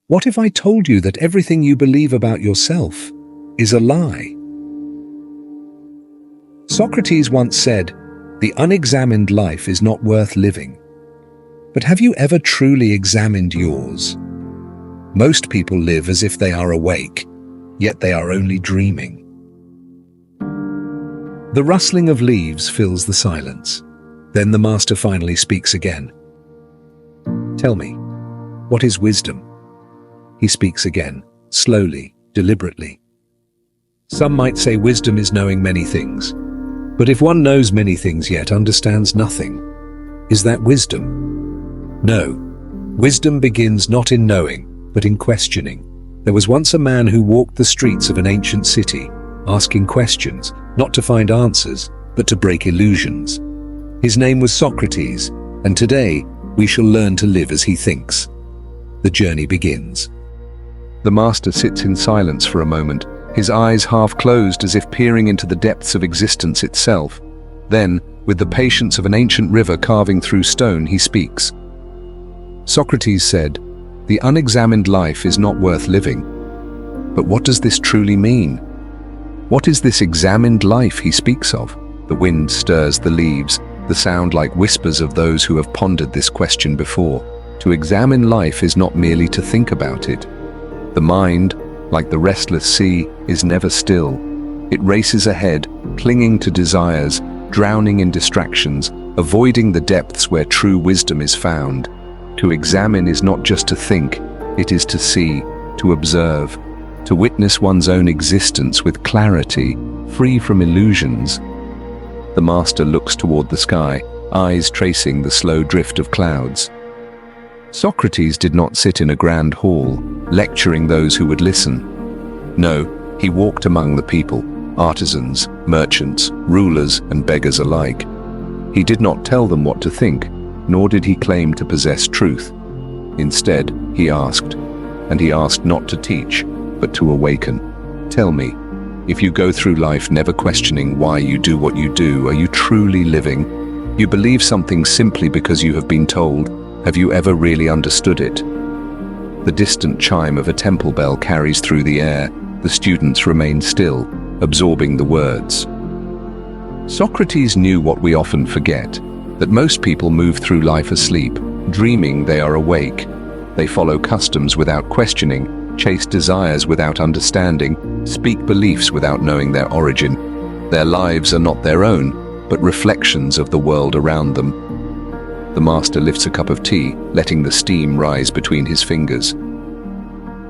What if I told you that everything you believe about yourself is a lie? Socrates once said, "The unexamined life is not worth living." But have you ever truly examined yours? Most people live as if they are awake, yet they are only dreaming. The rustling of leaves fills the silence. Then the master finally speaks again. "Tell me, what is wisdom?" He speaks again, slowly, deliberately. Some might say wisdom is knowing many things. But if one knows many things yet understands nothing, is that wisdom? No. Wisdom begins not in knowing, but in questioning. There was once a man who walked the streets of an ancient city, asking questions, not to find answers, but to break illusions. His name was Socrates, and today we shall learn to live as he thinks. The journey begins. The master sits in silence for a moment, his eyes half closed as if peering into the depths of existence itself. Then, with the patience of an ancient river carving through stone, he speaks. Socrates said, "The unexamined life is not worth living." But what does this truly mean? What is this examined life he speaks of? The wind stirs the leaves, the sound like whispers of those who have pondered this question before. To examine life is not merely to think about it. The mind, like the restless sea, is never still. It races ahead, clinging to desires, drowning in distractions, avoiding the depths where true wisdom is found. To examine is not just to think, it is to see, to observe, to witness one's own existence with clarity, free from illusions. The master looks toward the sky, eyes tracing the slow drift of clouds. Socrates did not sit in a grand hall, lecturing those who would listen. No, he walked among the people, artisans, merchants, rulers, and beggars alike. He did not tell them what to think, nor did he claim to possess truth. Instead, he asked, and he asked not to teach, but to awaken. Tell me, if you go through life never questioning why you do what you do, are you truly living? You believe something simply because you have been told. Have you ever really understood it? The distant chime of a temple bell carries through the air. The students remain still, absorbing the words. Socrates knew what we often forget, that most people move through life asleep, dreaming they are awake. They follow customs without questioning, chase desires without understanding, speak beliefs without knowing their origin. Their lives are not their own, but reflections of the world around them. The master lifts a cup of tea, letting the steam rise between his fingers.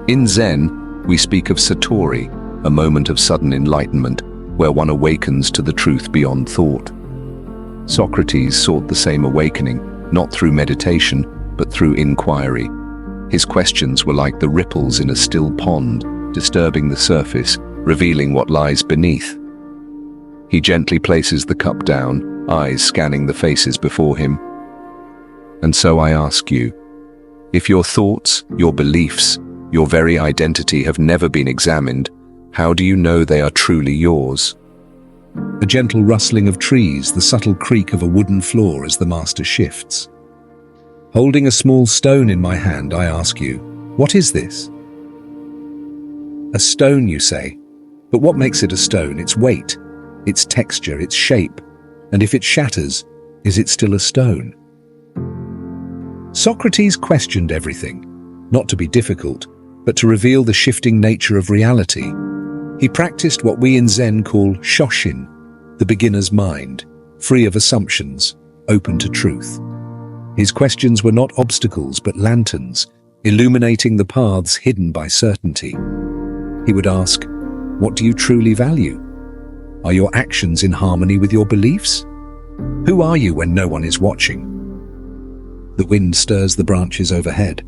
In Zen, we speak of satori, a moment of sudden enlightenment, where one awakens to the truth beyond thought. Socrates sought the same awakening, not through meditation, but through inquiry. His questions were like the ripples in a still pond, disturbing the surface, revealing what lies beneath. He gently places the cup down, eyes scanning the faces before him. And so I ask you, if your thoughts, your beliefs, your very identity have never been examined, how do you know they are truly yours? The gentle rustling of trees, the subtle creak of a wooden floor as the master shifts. Holding a small stone in my hand, I ask you, what is this? A stone, you say. But what makes it a stone? Its weight, its texture, its shape. And if it shatters, is it still a stone? Socrates questioned everything, not to be difficult, but to reveal the shifting nature of reality. He practiced what we in Zen call shoshin, the beginner's mind, free of assumptions, open to truth. His questions were not obstacles but lanterns, illuminating the paths hidden by certainty. He would ask, what do you truly value? Are your actions in harmony with your beliefs? Who are you when no one is watching? The wind stirs the branches overhead.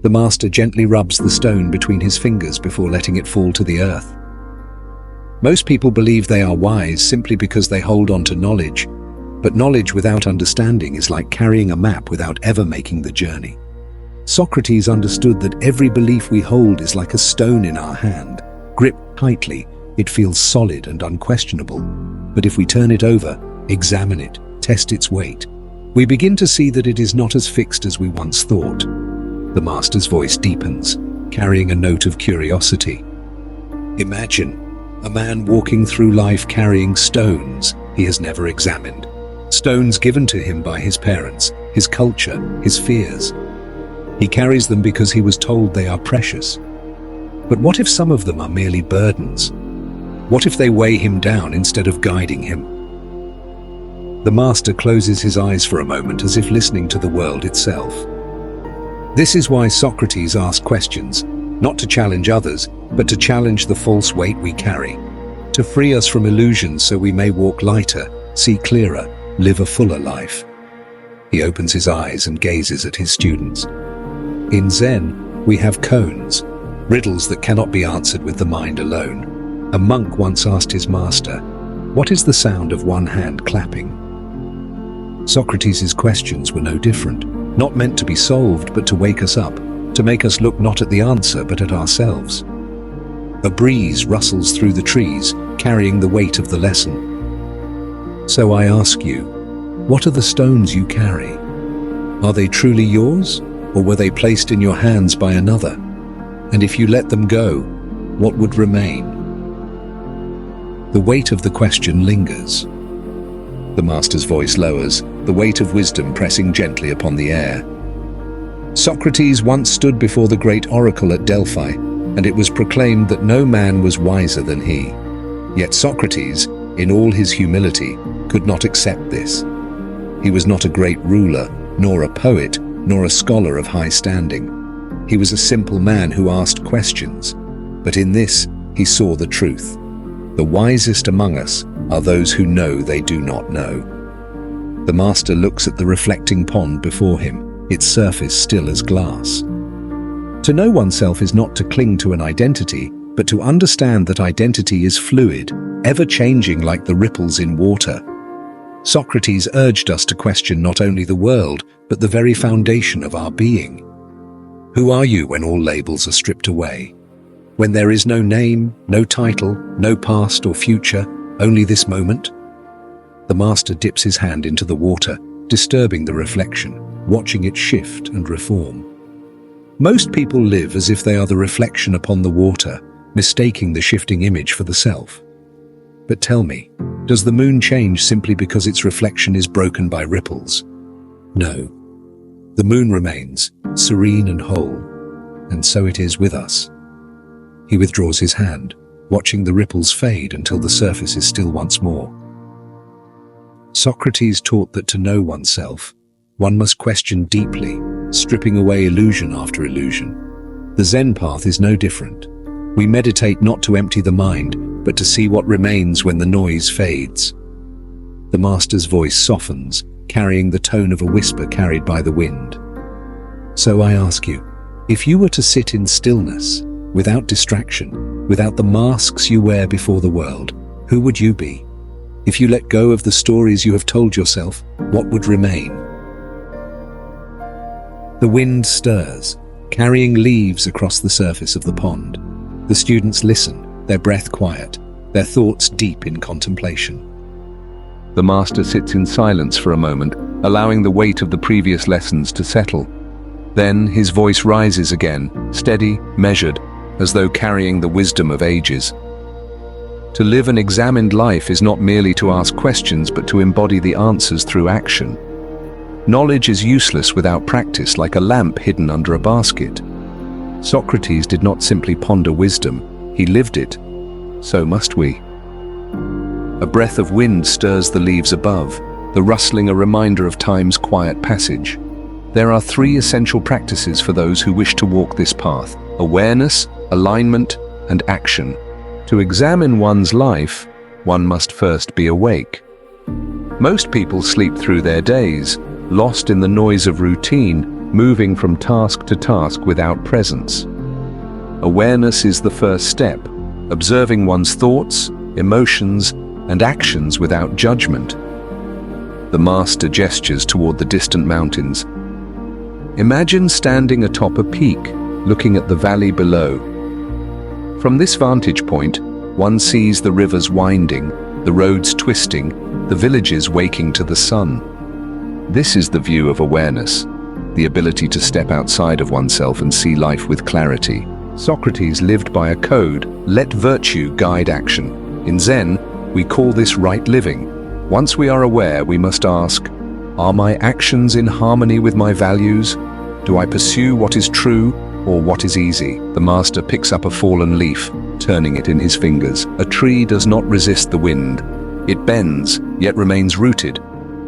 The master gently rubs the stone between his fingers before letting it fall to the earth. Most people believe they are wise simply because they hold on to knowledge, but knowledge without understanding is like carrying a map without ever making the journey. Socrates understood that every belief we hold is like a stone in our hand. Gripped tightly, it feels solid and unquestionable. But if we turn it over, examine it, test its weight, we begin to see that it is not as fixed as we once thought. The master's voice deepens. carrying a note of curiosity. Imagine a man walking through life carrying stones he has never examined. Stones given to him by his parents, his culture, his fears. He carries them because he was told they are precious. But what if some of them are merely burdens? What if they weigh him down instead of guiding him? The master closes his eyes for a moment as if listening to the world itself. This is why Socrates asked questions, not to challenge others, but to challenge the false weight we carry, to free us from illusions so we may walk lighter, see clearer, live a fuller life. He opens his eyes and gazes at his students. In Zen, we have koans, riddles that cannot be answered with the mind alone. A monk once asked his master, "What is the sound of one hand clapping?" Socrates' questions were no different, not meant to be solved but to wake us up, to make us look not at the answer but at ourselves. A breeze rustles through the trees, carrying the weight of the lesson. So I ask you, what are the stones you carry? Are they truly yours, or were they placed in your hands by another? And if you let them go, what would remain? The weight of the question lingers. The master's voice lowers, the weight of wisdom pressing gently upon the air. Socrates once stood before the great oracle at Delphi, and it was proclaimed that no man was wiser than he. Yet Socrates, in all his humility, could not accept this. He was not a great ruler, nor a poet, nor a scholar of high standing. He was a simple man who asked questions, but in this he saw the truth. The wisest among us are those who know they do not know. The master looks at the reflecting pond before him, its surface still as glass. To know oneself is not to cling to an identity, but to understand that identity is fluid, ever-changing like the ripples in water. Socrates urged us to question not only the world, but the very foundation of our being. Who are you when all labels are stripped away? When there is no name, no title, no past or future, only this moment? The master dips his hand into the water, disturbing the reflection, watching it shift and reform. Most people live as if they are the reflection upon the water, mistaking the shifting image for the self. But tell me, does the moon change simply because its reflection is broken by ripples? No. The moon remains, serene and whole, and so it is with us. He withdraws his hand, watching the ripples fade until the surface is still once more. Socrates taught that to know oneself, one must question deeply, stripping away illusion after illusion. The Zen path is no different. We meditate not to empty the mind, but to see what remains when the noise fades. The master's voice softens, carrying the tone of a whisper carried by the wind. So I ask you, if you were to sit in stillness, without distraction, without the masks you wear before the world, who would you be? If you let go of the stories you have told yourself, what would remain? The wind stirs, carrying leaves across the surface of the pond. The students listen, their breath quiet, their thoughts deep in contemplation. The master sits in silence for a moment, allowing the weight of the previous lessons to settle. Then his voice rises again, steady, measured, as though carrying the wisdom of ages. To live an examined life is not merely to ask questions, but to embody the answers through action. Knowledge is useless without practice, like a lamp hidden under a basket. Socrates did not simply ponder wisdom, he lived it. So must we. A breath of wind stirs the leaves above, the rustling a reminder of time's quiet passage. There are 3 essential practices for those who wish to walk this path: awareness, alignment, and action. To examine one's life, one must first be awake. Most people sleep through their days, lost in the noise of routine, moving from task to task without presence. Awareness is the first step, observing one's thoughts, emotions, and actions without judgment. The master gestures toward the distant mountains. Imagine standing atop a peak, looking at the valley below. From this vantage point, one sees the rivers winding, the roads twisting, the villages waking to the sun. This is the view of awareness, the ability to step outside of oneself and see life with clarity. Socrates lived by a code: let virtue guide action. In Zen, we call this right living. Once we are aware, we must ask, are my actions in harmony with my values? Do I pursue what is true or what is easy? The master picks up a fallen leaf, turning it in his fingers. A tree does not resist the wind. It bends, yet remains rooted.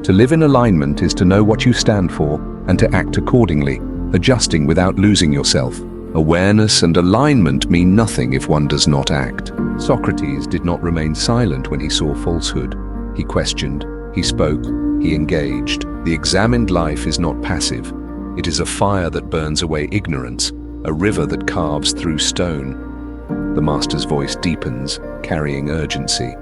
To live in alignment is to know what you stand for and to act accordingly, adjusting without losing yourself. Awareness and alignment mean nothing if one does not act. Socrates did not remain silent when he saw falsehood. He questioned, he spoke, he engaged. The examined life is not passive. It is a fire that burns away ignorance, a river that carves through stone. The master's voice deepens, carrying urgency.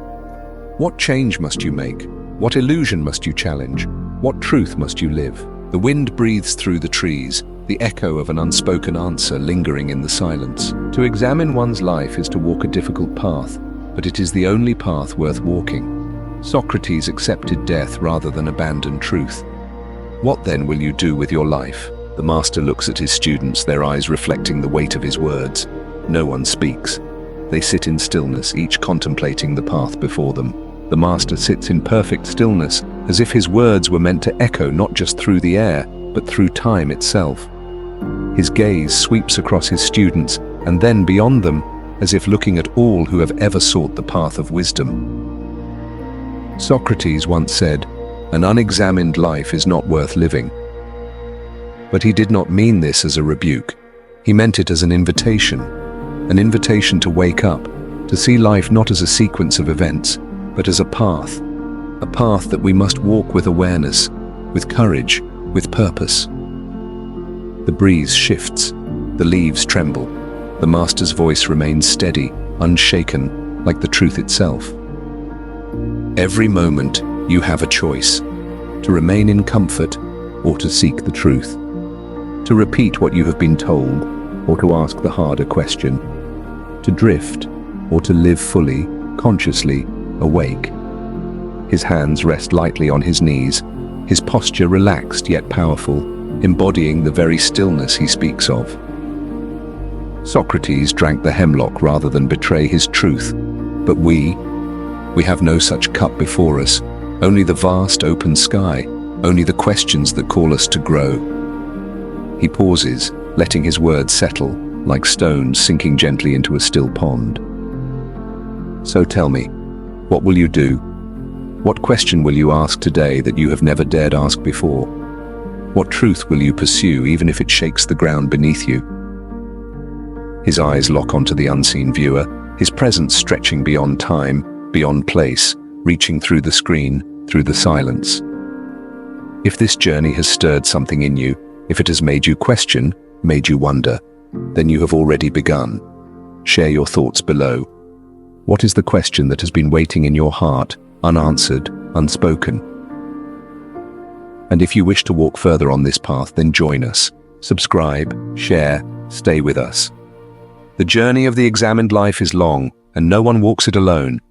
What change must you make? What illusion must you challenge? What truth must you live? The wind breathes through the trees, the echo of an unspoken answer lingering in the silence. To examine one's life is to walk a difficult path, but it is the only path worth walking. Socrates accepted death rather than abandon truth. What then will you do with your life? The master looks at his students, their eyes reflecting the weight of his words. No one speaks. They sit in stillness, each contemplating the path before them. The master sits in perfect stillness, as if his words were meant to echo not just through the air, but through time itself. His gaze sweeps across his students, and then beyond them, as if looking at all who have ever sought the path of wisdom. Socrates once said, "An unexamined life is not worth living." But he did not mean this as a rebuke. He meant it as an invitation to wake up, to see life not as a sequence of events, but as a path that we must walk with awareness, with courage, with purpose. The breeze shifts, the leaves tremble, the master's voice remains steady, unshaken, like the truth itself. Every moment you have a choice, to remain in comfort or to seek the truth, to repeat what you have been told or to ask the harder question, to drift or to live fully, consciously, awake. His hands rest lightly on his knees, his posture relaxed yet powerful, embodying the very stillness he speaks of. Socrates drank the hemlock rather than betray his truth, but we have no such cup before us, only the vast open sky, only the questions that call us to grow. He pauses, letting his words settle, like stones sinking gently into a still pond. So tell me, what will you do? What question will you ask today that you have never dared ask before? What truth will you pursue even if it shakes the ground beneath you? His eyes lock onto the unseen viewer, his presence stretching beyond time, beyond place, reaching through the screen, through the silence. If this journey has stirred something in you, if it has made you question, made you wonder, then you have already begun. Share your thoughts below. What is the question that has been waiting in your heart, unanswered, unspoken? And if you wish to walk further on this path, then join us. Subscribe, share, stay with us. The journey of the examined life is long, and no one walks it alone.